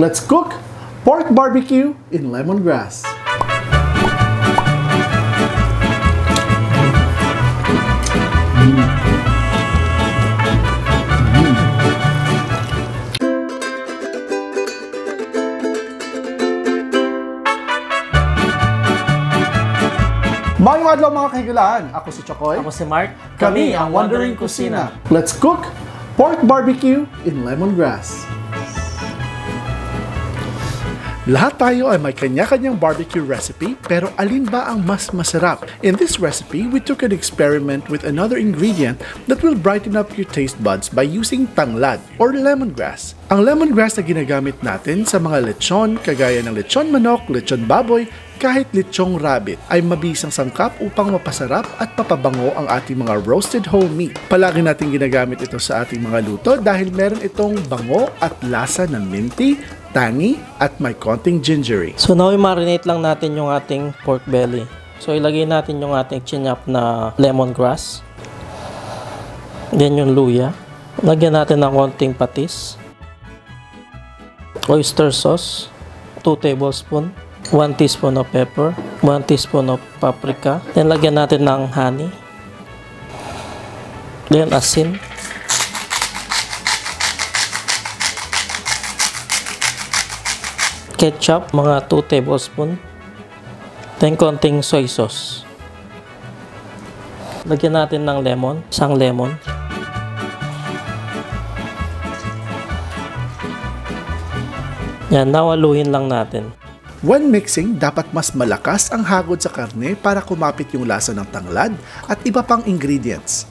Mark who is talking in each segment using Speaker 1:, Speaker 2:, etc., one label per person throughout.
Speaker 1: Let's cook pork barbecue in lemongrass. Magandang adlaw mga kahigalaan. Ako si Chokoy.
Speaker 2: Ako si Mark.
Speaker 1: Kami ang Wandering Kusina. Let's cook pork barbecue in lemongrass. Lahat tayo ay may kanya-kanyang barbecue recipe, pero alin ba ang mas masarap? In this recipe, we took an experiment with another ingredient that will brighten up your taste buds by using tanglad or lemongrass. Ang lemongrass na ginagamit natin sa mga lechon, kagaya ng lechon manok, lechon baboy, kahit lechong rabbit, ay mabisang sangkap upang mapasarap at papabango ang ating mga roasted whole meat. Palagi natin ginagamit ito sa ating mga luto dahil meron itong bango at lasa na minty, tangy, at may konting gingery.
Speaker 2: So now, i-marinate lang natin yung ating pork belly. So ilagay natin yung ating chinap na lemongrass. Then yung luya. Lagyan natin ng konting patis. Oyster sauce, 2 tablespoon. 1 teaspoon of pepper, 1 teaspoon of paprika. Then lagyan natin ng honey. Then asin. Ketchup, mga 2 tablespoon. Then konting soy sauce. Lagyan natin ng lemon, isang lemon. Yan, nawaluhin lang natin.
Speaker 1: When mixing, dapat mas malakas ang hagod sa karne para kumapit yung lasa ng tanglad at iba pang ingredients.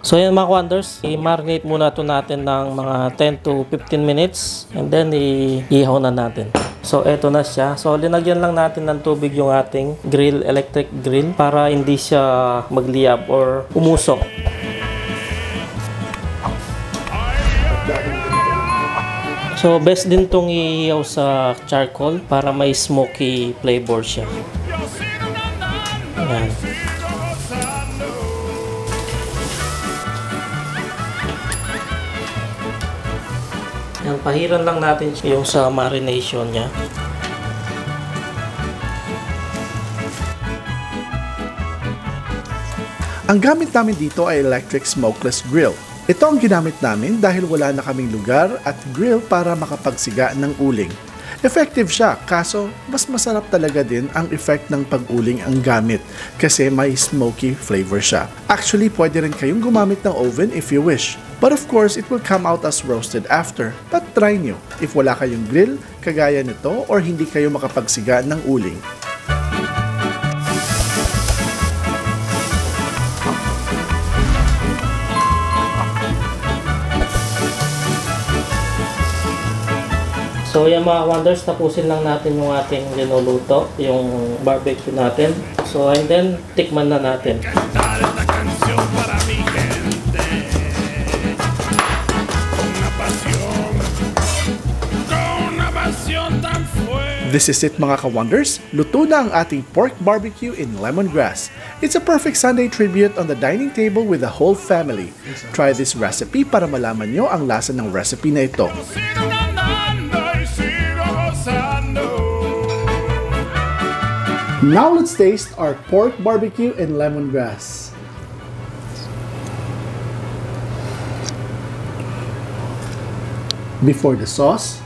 Speaker 2: So yan mga wonders, i-marinate muna ito natin ng mga 10 to 15 minutes and then ihaw na natin. So eto na siya. So linagyan lang natin ng tubig yung ating grill, electric grill, para hindi siya magliyab or umusok. So best din tong ihaw sa charcoal para may smoky flavor siya. Ayan. Ayan, pahiran lang natin yung sa marination niya.
Speaker 1: Ang gamit namin dito ay electric smokeless grill. Ito ang ginamit namin dahil wala na kaming lugar at grill para makapagsiga ng uling. Effective siya, kaso mas masarap talaga din ang effect ng pag-uling ang gamit kasi may smoky flavor siya. Actually, pwede rin kayong gumamit ng oven if you wish. But of course, it will come out as roasted after. But try nyo if wala kayong grill, kagaya nito, or hindi kayo makapagsiga ng uling.
Speaker 2: So yan mga wonders, tapusin lang natin yung ating linuluto, yung barbecue natin. So and then, tikman na natin.
Speaker 1: This is it mga ka-wonders, luto na ang ating pork barbecue in lemongrass. It's a perfect Sunday tribute on the dining table with the whole family. Try this recipe para malaman nyo ang lasa ng recipe na ito. Now let's taste our pork barbecue in lemongrass. Before the sauce.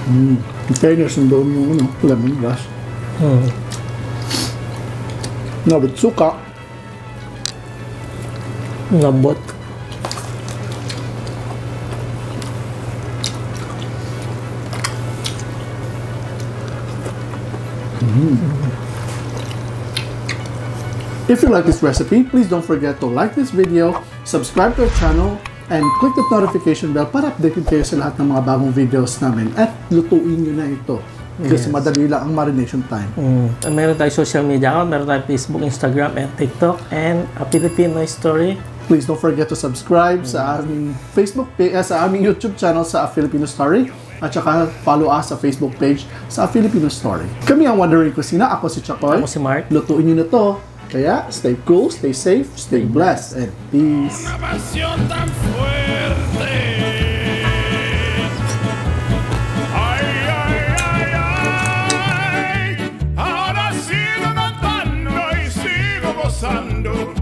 Speaker 1: In fairness, yung doon yung lemongrass. No, with suka.
Speaker 2: Lambot.
Speaker 1: If you like this recipe, please don't forget to like this video, subscribe to our channel, and click the notification bell para updated kayo sa lahat ng mga bagong videos namin at lutuin nyo na ito. Kasi madali lang ang marination time.
Speaker 2: Meron tayong social media account, meron tayong Facebook, Instagram, and TikTok, and a Filipino Story.
Speaker 1: Please don't forget to subscribe sa aming Facebook page, sa aming YouTube channel sa A Filipino Story. At saka follow us sa Facebook page sa A Filipino Story. Kami ang Wandering Kusina. Ako si Chokoy.
Speaker 2: Ako si Mark.
Speaker 1: Lutuin nyo na to. Kaya stay cool, stay safe, stay blessed, and peace.
Speaker 3: Orlando.